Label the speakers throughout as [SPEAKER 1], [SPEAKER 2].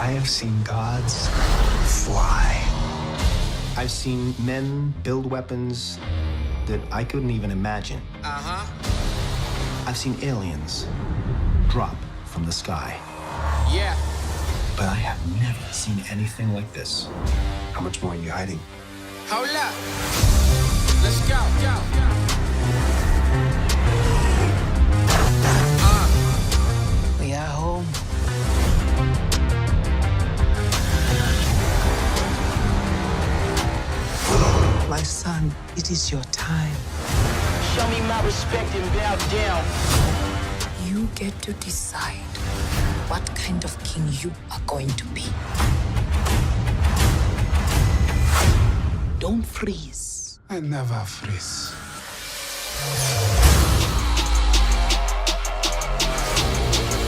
[SPEAKER 1] I have seen gods fly. I've seen men build weapons that I couldn't even imagine. I've seen aliens drop from the sky.
[SPEAKER 2] Yeah.
[SPEAKER 1] But I have never seen anything like this. How much more are you hiding?
[SPEAKER 2] Hold up. Let's go.
[SPEAKER 3] We are home. My son, it is your time.
[SPEAKER 4] Show me my respect and bow down.
[SPEAKER 3] You get to decide what kind of king you are going to be. Don't freeze.
[SPEAKER 1] I never freeze.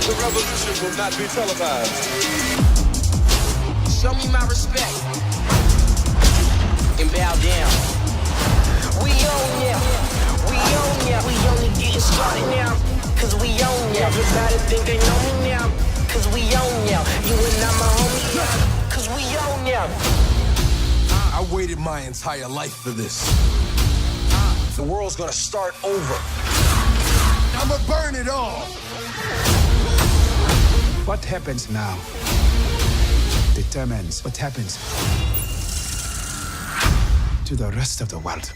[SPEAKER 5] The revolution will not be televised.
[SPEAKER 4] Show me my respect and bow down. We own ya. We own ya. We only getting started now. Cause we own ya. Everybody think they know me now. Cause we own ya. You and I'm a homie, yeah. Cause we own ya.
[SPEAKER 5] I waited my entire life for this. The world's gonna start over. I'ma burn it all.
[SPEAKER 1] What happens now determines what happens to the rest of the world.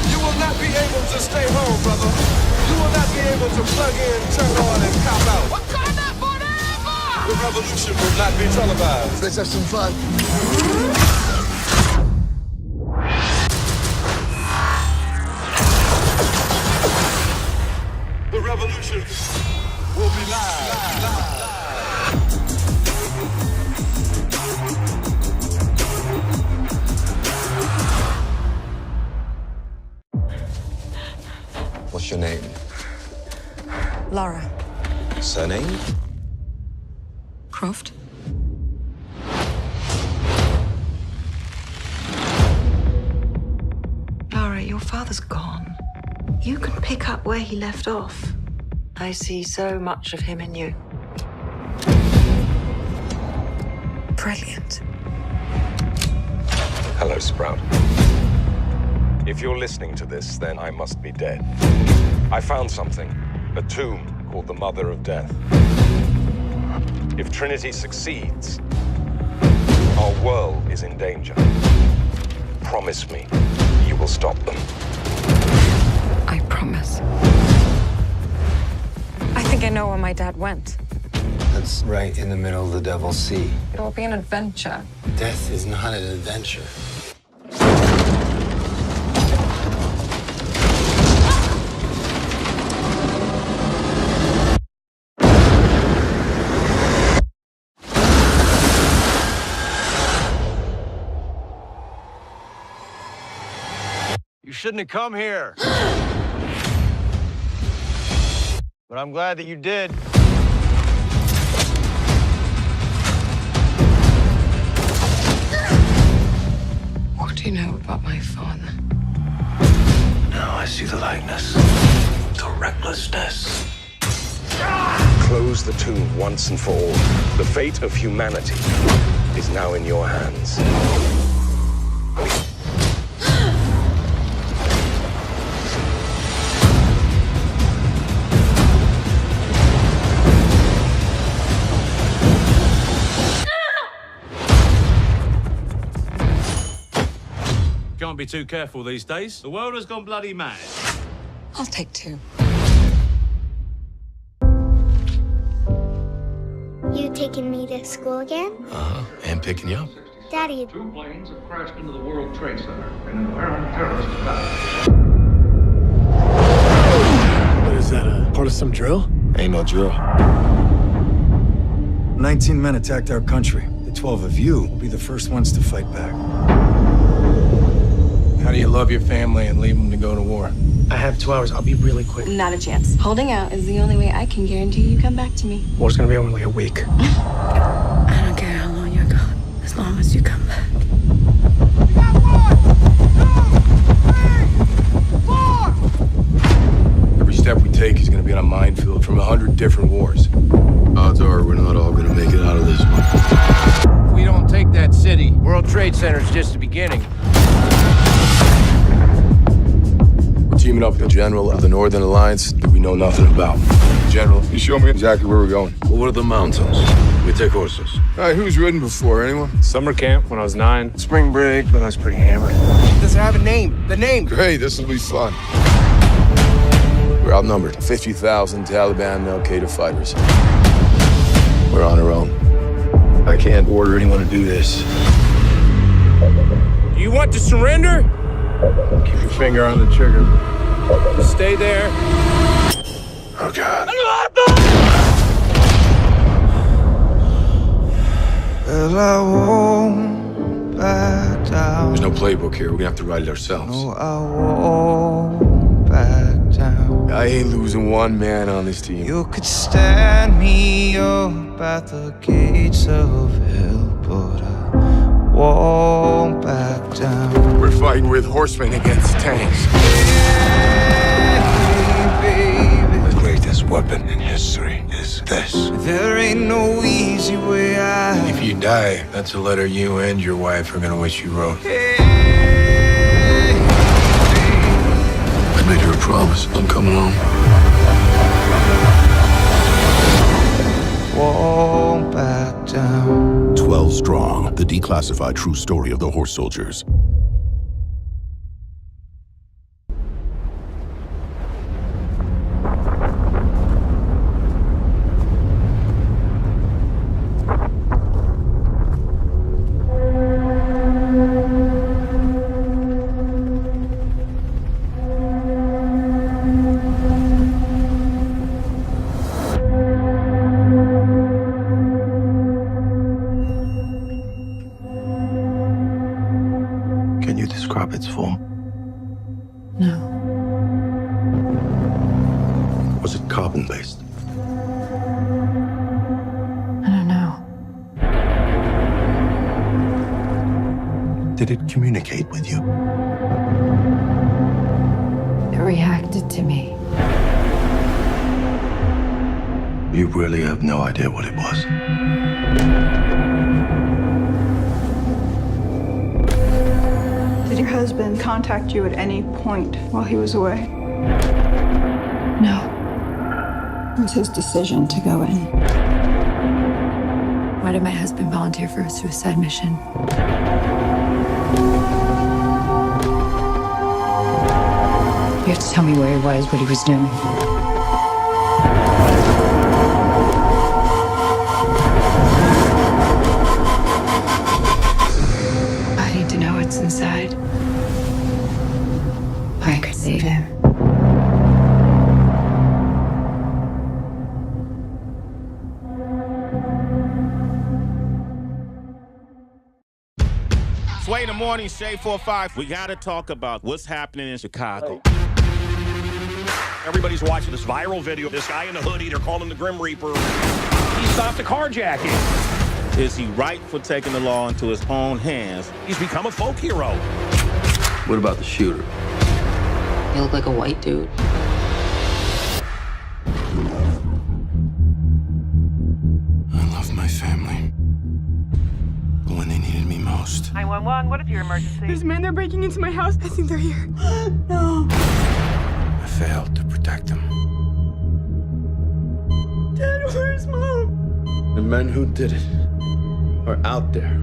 [SPEAKER 5] You will not be able to stay home, brother. You will not be able to plug in, turn on, and cop out.
[SPEAKER 2] Wakanda forever!
[SPEAKER 5] The revolution will not be televised.
[SPEAKER 6] Let's have some fun.
[SPEAKER 5] The revolution will be live.
[SPEAKER 7] What's your name?
[SPEAKER 8] Laura
[SPEAKER 7] Surname?
[SPEAKER 8] Croft. Laura, your father's gone. You can pick up where he left off. I see so much of him in you. Brilliant.
[SPEAKER 7] Hello, Sprout. If you're listening to this, then I must be dead. I found something, a tomb called the Mother of Death. If Trinity succeeds, our world is in danger. Promise me you will stop them.
[SPEAKER 8] I promise. I think I know where my dad went.
[SPEAKER 1] That's right in the middle of the Devil's Sea.
[SPEAKER 8] It will be an adventure.
[SPEAKER 1] Death is not an adventure.
[SPEAKER 5] You shouldn't have come here. But I'm glad that you did.
[SPEAKER 8] What do you know about my father?
[SPEAKER 1] Now I see the likeness, the recklessness.
[SPEAKER 7] Close the tomb once and for all. The fate of humanity is now in your hands.
[SPEAKER 9] Can't be too careful these days. The world has gone bloody mad.
[SPEAKER 8] I'll take two.
[SPEAKER 10] You taking me to school again?
[SPEAKER 1] And picking you up.
[SPEAKER 10] Daddy,
[SPEAKER 11] 2 planes have crashed into the World Trade Center in an apparent terrorist attack.
[SPEAKER 1] What is that, a part of some drill?
[SPEAKER 7] Ain't no drill.
[SPEAKER 1] 19 men attacked our country. The 12 of you will be the first ones to fight back.
[SPEAKER 5] How do you love your family and leave them to go to war?
[SPEAKER 1] I have 2 hours. I'll be really quick.
[SPEAKER 8] Not a chance. Holding out is the only way I can guarantee you come back to me.
[SPEAKER 1] War's gonna be over in like a week.
[SPEAKER 8] I don't care how long you're gone, as long as you come back.
[SPEAKER 2] We got 1, 2, 3, 4.
[SPEAKER 5] teaming up with the general of the Northern Alliance that we know nothing about. General, you show me exactly where we're going.
[SPEAKER 6] Over the mountains. We take horses.
[SPEAKER 5] All right, who's ridden before? Anyone?
[SPEAKER 12] Summer camp when I was 9.
[SPEAKER 6] Spring break, but I was pretty hammered.
[SPEAKER 13] Does it have a name? The name.
[SPEAKER 5] Great, this will be fun. We're outnumbered. 50,000 Taliban and Al-Qaeda fighters. We're on our own. I can't order anyone to do this.
[SPEAKER 12] You want to surrender?
[SPEAKER 6] Keep your finger on the trigger.
[SPEAKER 12] Stay there.
[SPEAKER 6] Oh, God.
[SPEAKER 14] Well, I won't back down.
[SPEAKER 6] There's no playbook here. We're gonna have to write it ourselves.
[SPEAKER 14] No, I won't back down.
[SPEAKER 5] I ain't losing one man on this team.
[SPEAKER 14] You could stand me up at the gates of hell, but I won't back down.
[SPEAKER 5] We're fighting with horsemen against tanks.
[SPEAKER 6] The greatest weapon in history is this.
[SPEAKER 14] There ain't no easy way out.
[SPEAKER 6] If you die, that's a letter you and your wife are gonna wish you wrote. I made her a promise. I'm coming home.
[SPEAKER 14] Won't back down.
[SPEAKER 15] 12 Strong, the declassified true story of the horse soldiers.
[SPEAKER 6] Can you describe its form?
[SPEAKER 8] No.
[SPEAKER 6] Was it carbon-based?
[SPEAKER 8] I don't know.
[SPEAKER 6] Did it communicate with you?
[SPEAKER 8] It reacted to me.
[SPEAKER 6] You really have no idea what it was.
[SPEAKER 16] Did your husband contact you at any point while he was away?
[SPEAKER 8] No.
[SPEAKER 16] It was his decision to go in.
[SPEAKER 8] Why did my husband volunteer for a suicide mission? You have to tell me where he was, what he was doing. I need to know what's inside. I could save him.
[SPEAKER 17] Sway in the morning, Shade 4-5. We gotta talk about what's happening in Chicago.
[SPEAKER 18] Everybody's watching this viral video. This guy in the hoodie, they're calling him the Grim Reaper. He stopped a carjacking.
[SPEAKER 17] Is he right for taking the law into his own hands?
[SPEAKER 18] He's become a folk hero.
[SPEAKER 6] What about the shooter?
[SPEAKER 8] You look like a white dude.
[SPEAKER 6] I love my family. But when they needed me most.
[SPEAKER 19] 911, what is your emergency?
[SPEAKER 16] There's men, they're breaking into my house. I think they're here. No.
[SPEAKER 6] I failed to protect them.
[SPEAKER 16] Dad, where's Mom?
[SPEAKER 6] The men who did it are out there.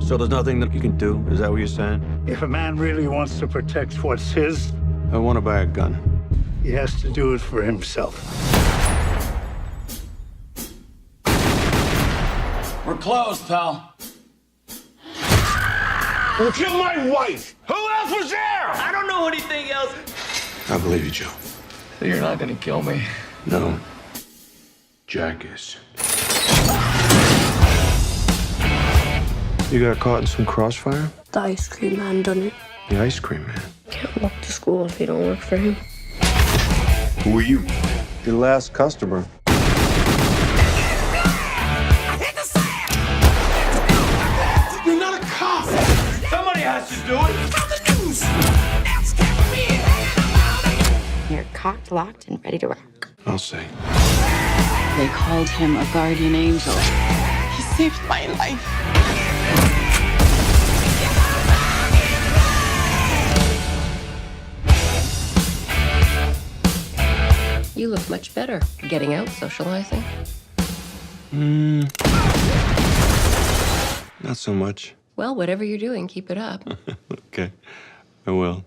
[SPEAKER 6] So there's nothing that you can do? Is that what you're saying?
[SPEAKER 20] If a man really wants to protect what's his,
[SPEAKER 6] I want to buy a gun.
[SPEAKER 20] he has to do it for himself.
[SPEAKER 2] We're closed, pal.
[SPEAKER 18] You killed my wife. Who else was there?
[SPEAKER 2] I don't know anything else.
[SPEAKER 6] I believe you, Joe.
[SPEAKER 13] So you're not gonna kill me?
[SPEAKER 6] No. Jack is. You got caught in some crossfire?
[SPEAKER 10] The ice cream man done it.
[SPEAKER 6] The ice cream man.
[SPEAKER 10] Can't walk to school if you don't work for him.
[SPEAKER 6] Who are you? Your last customer.
[SPEAKER 2] You're not a cop. Somebody has to do it.
[SPEAKER 8] You're cocked, locked, and ready to rock.
[SPEAKER 6] I'll say.
[SPEAKER 3] They called him a guardian angel. He saved my life.
[SPEAKER 19] Much better. Getting out, socializing.
[SPEAKER 6] Not so much.
[SPEAKER 19] Well, whatever you're doing, keep it up.
[SPEAKER 6] Okay, I will.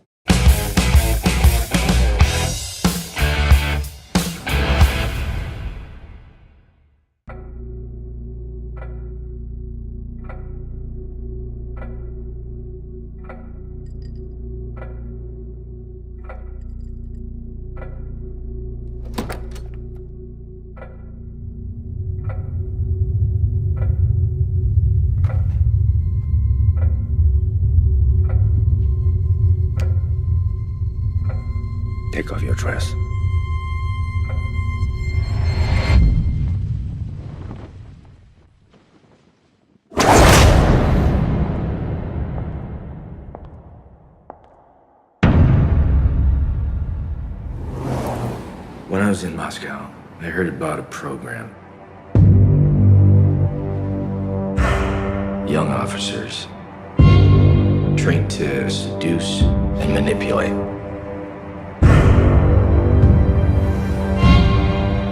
[SPEAKER 21] Take off your dress. When I was in Moscow, I heard about a program. Young officers trained to seduce and manipulate.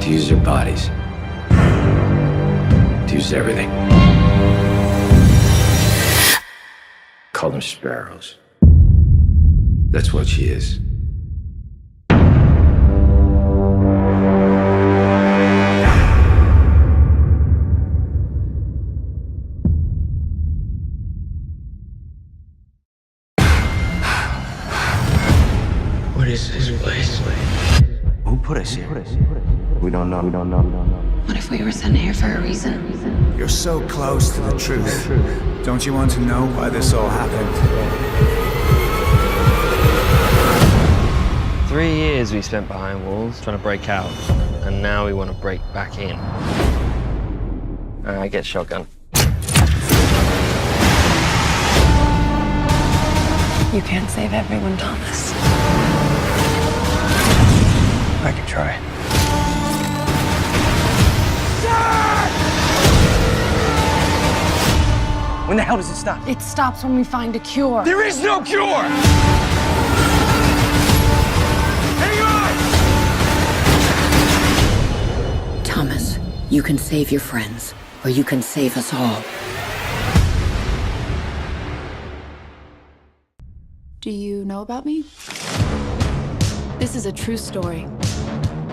[SPEAKER 21] To use their bodies. To use everything. Call them sparrows. That's what she is. What is this place?
[SPEAKER 1] Who put us here? We don't know.
[SPEAKER 3] What if we were sent here for a reason?
[SPEAKER 14] You're so close to the truth. Don't you want to know why this all happened?
[SPEAKER 22] 3 years we spent behind walls trying to break out, and now we want to break back in. I get shotgun.
[SPEAKER 3] You can't save everyone, Thomas.
[SPEAKER 14] I could try. When the hell does it stop?
[SPEAKER 23] It stops when we find a cure.
[SPEAKER 14] There is no cure! Hang on!
[SPEAKER 3] Thomas, you can save your friends, or you can save us all.
[SPEAKER 23] Do you know about me? This is a true story.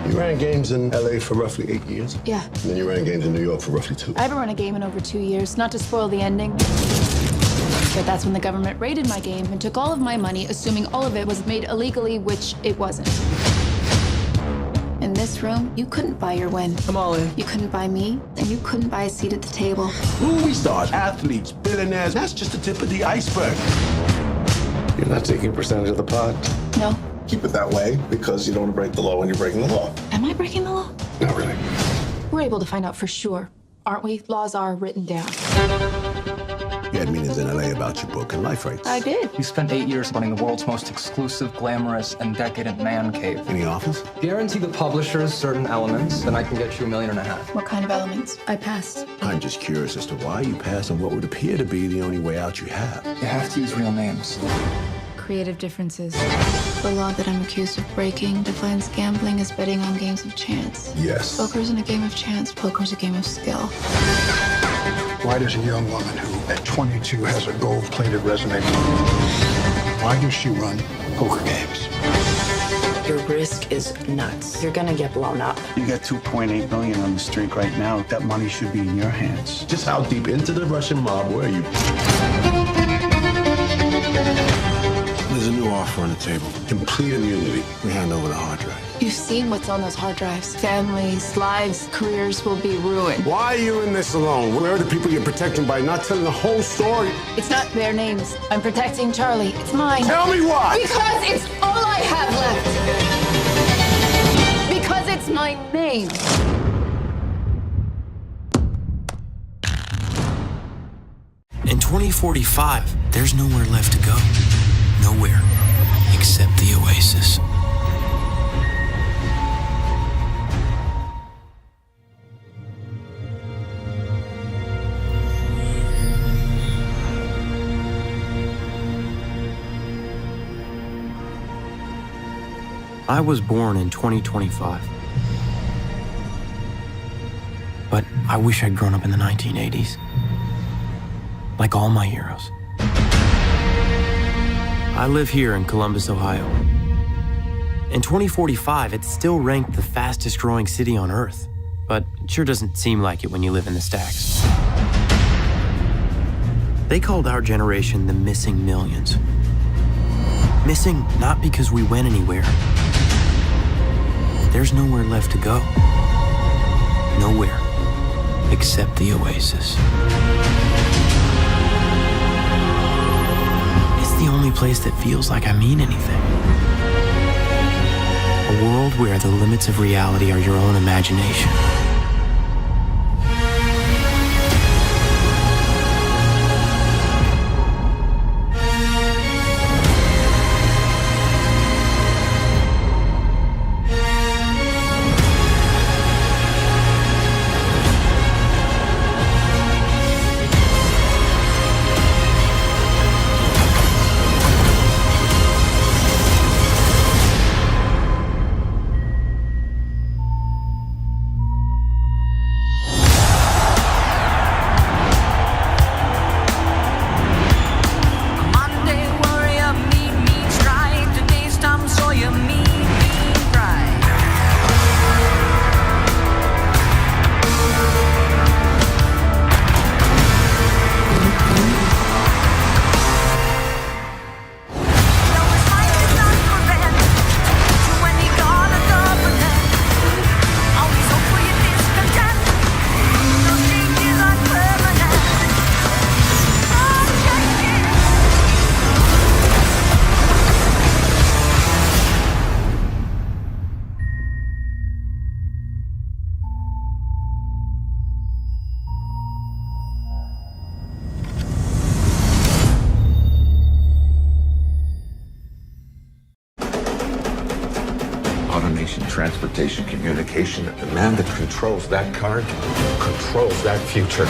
[SPEAKER 15] You ran games in LA for roughly 8 years.
[SPEAKER 23] Yeah.
[SPEAKER 15] And then you ran games in New York for roughly 2.
[SPEAKER 23] I haven't run a game in over 2 years, not to spoil the ending. But that's when the government raided my game and took all of my money, assuming all of it was made illegally, which it wasn't. In this room, you couldn't buy your win.
[SPEAKER 13] I'm all in.
[SPEAKER 23] You couldn't buy me, and you couldn't buy a seat at the table.
[SPEAKER 15] Movie stars, athletes, billionaires, that's just the tip of the iceberg. You're not taking a percentage of the pot?
[SPEAKER 23] No.
[SPEAKER 15] Keep it that way because you don't want to break the law when you're breaking the law.
[SPEAKER 23] Am I breaking the law?
[SPEAKER 15] Not really.
[SPEAKER 23] We're able to find out for sure, aren't we? Laws are written down.
[SPEAKER 15] You had meetings in LA about your book and life rights.
[SPEAKER 23] I did.
[SPEAKER 13] You spent 8 years running the world's most exclusive, glamorous, and decadent man cave.
[SPEAKER 15] Any offers?
[SPEAKER 13] Guarantee the publishers certain elements, then I can get you $1.5 million.
[SPEAKER 23] What kind of elements? I passed.
[SPEAKER 15] I'm just curious as to why you passed on what would appear to be the only way out you have.
[SPEAKER 13] You have to use real names.
[SPEAKER 23] Creative differences. The law that I'm accused of breaking defines gambling as betting on games of chance.
[SPEAKER 15] Yes.
[SPEAKER 23] Poker isn't a game of chance. Poker is a game of skill.
[SPEAKER 20] Why does a young woman who, at 22, has a gold-plated resume, why does she run poker games?
[SPEAKER 3] Your risk is nuts. You're gonna get blown up.
[SPEAKER 20] You got $2.8 million on the streak right now. That money should be in your hands.
[SPEAKER 15] Just how deep into the Russian mob were you? There's a new offer on the table. Complete immunity. We hand over the hard drive.
[SPEAKER 23] You've seen what's on those hard drives. Families, lives, careers will be ruined.
[SPEAKER 15] Why are you in this alone? Where are the people you're protecting by not telling the whole story?
[SPEAKER 23] It's not their names. I'm protecting Charlie. It's mine.
[SPEAKER 15] Tell me why!
[SPEAKER 23] Because it's all I have left. Because it's my name.
[SPEAKER 24] In 2045, there's nowhere left to go. Nowhere except the Oasis. I was born in 2025. but I wish I'd grown up in the 1980s. Like all my heroes. I live here in Columbus, Ohio. In 2045, it's still ranked the fastest growing city on Earth, but it sure doesn't seem like it when you live in the stacks. They called our generation the missing millions. Missing not because we went anywhere. There's nowhere left to go. Nowhere except the Oasis. It's the only place that feels like I mean anything. A world where the limits of reality are your own imagination.
[SPEAKER 15] Automation, transportation, communication. The man that controls that car controls that future.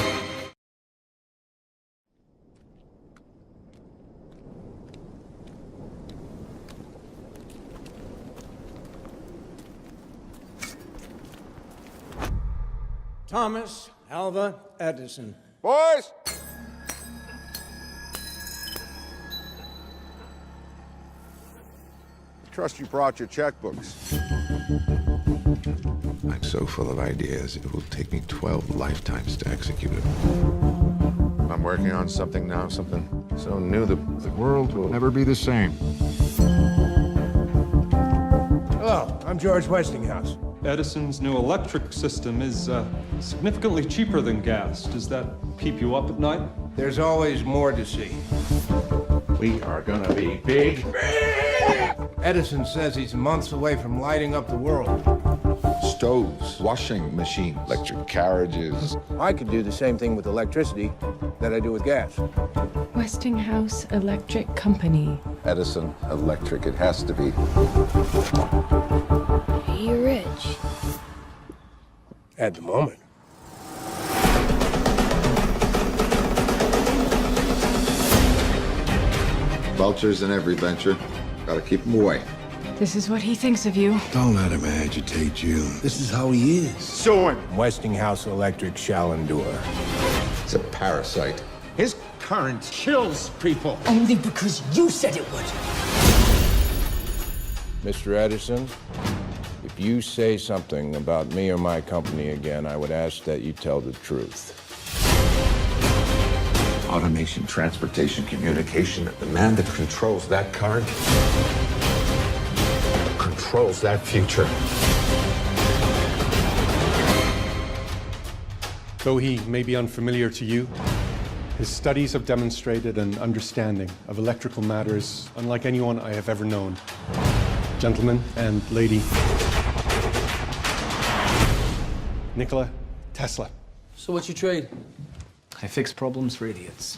[SPEAKER 4] Thomas Alva Edison.
[SPEAKER 15] Boys!
[SPEAKER 7] Trust you brought your checkbooks.
[SPEAKER 15] I'm so full of ideas, it will take me 12 lifetimes to execute it.
[SPEAKER 7] I'm working on something now, something so new that the world will never be the same.
[SPEAKER 4] Hello, I'm George Westinghouse.
[SPEAKER 9] Edison's new electric system is significantly cheaper than gas. Does that keep you up at night?
[SPEAKER 4] There's always more to see.
[SPEAKER 15] We are gonna be big.
[SPEAKER 4] Edison says he's months away from lighting up the world.
[SPEAKER 7] Stoves, washing machines, electric carriages.
[SPEAKER 4] I could do the same thing with electricity that I do with gas.
[SPEAKER 11] Westinghouse Electric Company.
[SPEAKER 7] Edison Electric, it has to be.
[SPEAKER 10] Are you rich?
[SPEAKER 4] At the moment.
[SPEAKER 7] Vultures in every venture. Gotta keep them away.
[SPEAKER 11] This is what he thinks of you.
[SPEAKER 15] Don't let him agitate you. This is how he is.
[SPEAKER 7] Sue him!
[SPEAKER 4] Westinghouse Electric shall endure.
[SPEAKER 7] It's a parasite.
[SPEAKER 2] His current kills people.
[SPEAKER 3] Only because you said it would.
[SPEAKER 4] Mr. Edison, if you say something about me or my company again, I would ask that you tell the truth.
[SPEAKER 15] Automation, transportation, communication. The man that controls that car controls that future.
[SPEAKER 9] Though he may be unfamiliar to you, his studies have demonstrated an understanding of electrical matters unlike anyone I have ever known. Gentlemen and lady, Nikola Tesla.
[SPEAKER 13] So what's your trade? I fix problems for idiots.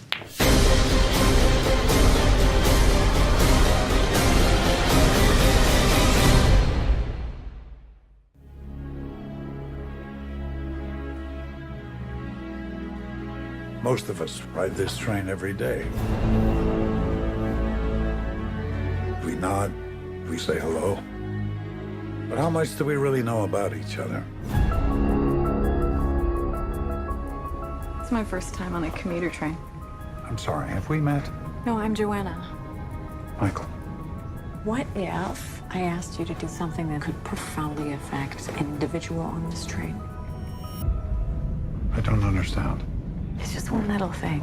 [SPEAKER 20] Most of us ride this train every day. We nod, we say hello. But how much do we really know about each other?
[SPEAKER 5] It's my first time on a commuter train.
[SPEAKER 20] I'm sorry, have we met?
[SPEAKER 5] No, I'm Joanna.
[SPEAKER 20] Michael.
[SPEAKER 12] What if I asked you to do something that could profoundly affect an individual on this train?
[SPEAKER 20] I don't understand.
[SPEAKER 12] It's just one little thing.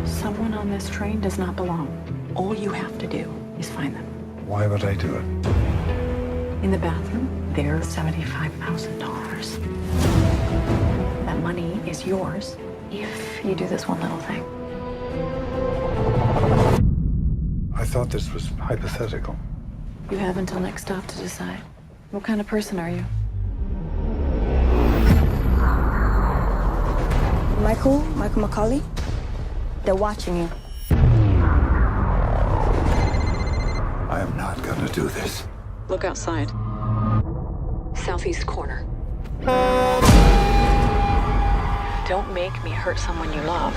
[SPEAKER 12] Someone on this train does not belong. All you have to do is find them.
[SPEAKER 20] Why would I do it?
[SPEAKER 12] In the bathroom, there's $75,000. That money is yours if you do this one little thing.
[SPEAKER 20] I thought this was hypothetical.
[SPEAKER 12] You have until next stop to decide. What kind of person are you?
[SPEAKER 10] Michael McCauley, they're watching you.
[SPEAKER 20] I am not gonna do this.
[SPEAKER 12] Look outside. Southeast corner. Don't make me hurt someone you love.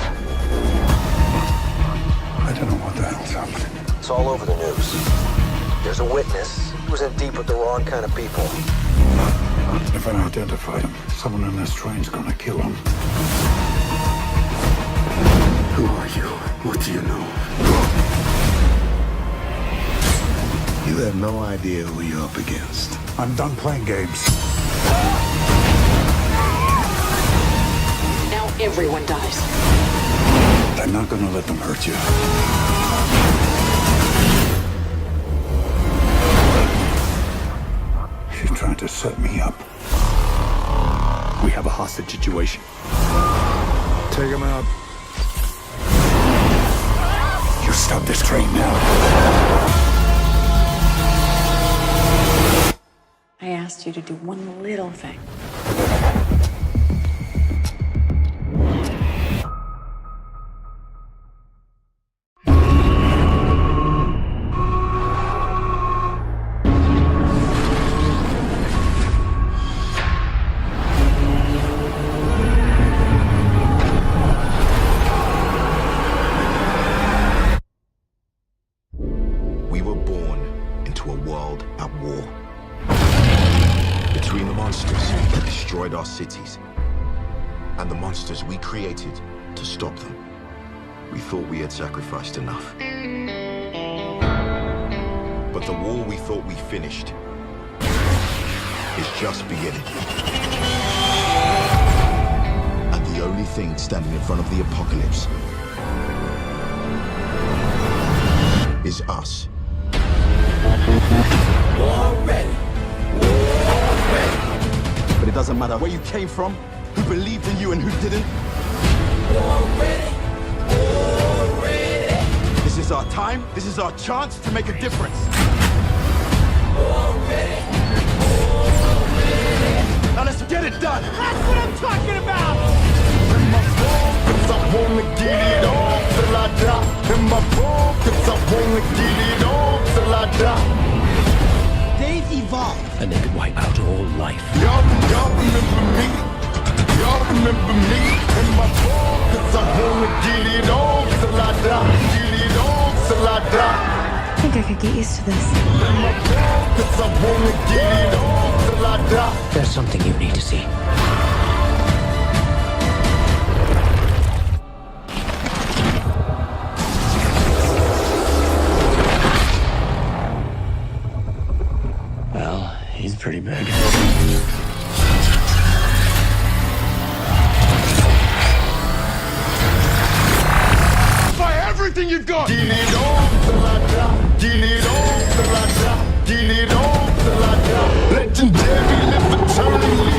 [SPEAKER 20] I don't know what the hell's happening.
[SPEAKER 16] It's all over the news. There's a witness who was in deep with the wrong kind of people.
[SPEAKER 20] If I identify him, someone on this train's gonna kill him.
[SPEAKER 15] Who are you? What do you know? You have no idea who you're up against.
[SPEAKER 20] I'm done playing games.
[SPEAKER 12] Now everyone dies.
[SPEAKER 20] I'm not gonna let them hurt you. She's trying to set me up. We have a hostage situation. Take him out. You stop this train now.
[SPEAKER 12] I asked you to do one little thing.
[SPEAKER 1] We were born into a world at war. Between the monsters that destroyed our cities and the monsters we created to stop them, we thought we had sacrificed enough. But the war we thought we finished is just beginning. And the only thing standing in front of the apocalypse is us.
[SPEAKER 2] War ready.
[SPEAKER 1] But it doesn't matter where you came from, who believed in you and who didn't.
[SPEAKER 2] War ready. War ready.
[SPEAKER 1] This is our time. This is our chance to make a difference.
[SPEAKER 2] War ready. War ready.
[SPEAKER 1] Now let's get it done.
[SPEAKER 2] That's what I'm talking about.
[SPEAKER 1] In my focus, I wanna get it on till I die. In my focus, I wanna get it on till I die.
[SPEAKER 2] They've evolved.
[SPEAKER 21] And they could wipe out all life.
[SPEAKER 1] Y'all remember me. Y'all remember me. In my focus, I wanna get it on till I die. Get it on till I die.
[SPEAKER 10] I think I could get used to this.
[SPEAKER 1] In my focus, I wanna get it on till I die.
[SPEAKER 21] There's something you need to see. Well, he's pretty big.
[SPEAKER 1] Fire everything you've got! Get it on till I die. Get it on till I die. Get it on till I die. Legendary, live eternally.